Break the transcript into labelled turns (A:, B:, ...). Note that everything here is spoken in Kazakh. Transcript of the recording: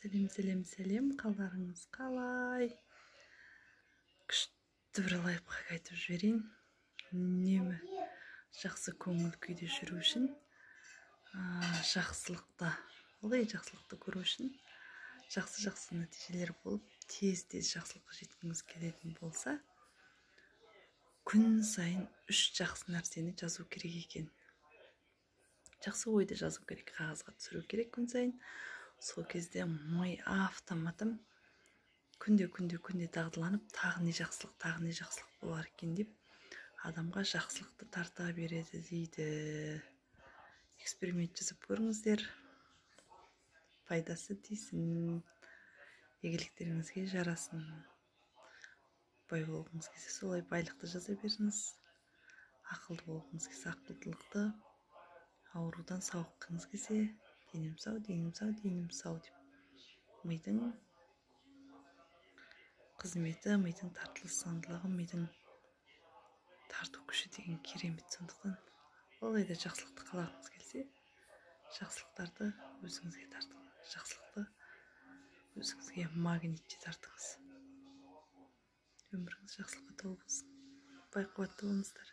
A: Сәлем, қалдарыңыз қалай? Күшті бір лайфқа қайтып жіберейін. Үнемі жақсы көңіл күйде жүру үшін, жақсылықты көру үшін, жақсы нәтижелер болып, тез жақсылыққа жеткіңіз келетін болса, күн сайын 3 жақсы нәрсені жазу керек екен. Жақсы ойды жазу керек, қағазға түсіру керек күн сайын. Сол кезде ми автоматом күнде дағдыланып, тағы не жақсылық болар екен деп, адамға жақсылықты тарта береді дейді. Эксперимент жасап көріңіздер. Пайдасы тисін, игіліктеріңізге жарасын. Бай болғыңыз келсе солай байлықты жаза беріңіз. Ақылды болғыңыз келсе ақылдылықты, аурудан сауыққыңыз келсе денім сау деп. Мидың қызметі, мидың тартылысандылығы, мидың тарту күші деген керемет. Сондықтан олайда жақсылықты қалағыңыз келсе, жақсылықтарды өзіңізге тартыңыз. Жақсылықты өзіңізге магнитте тартыңыз. Өміріңіз жақсылыққа толы болсын. Бай қуатты болыңыздар.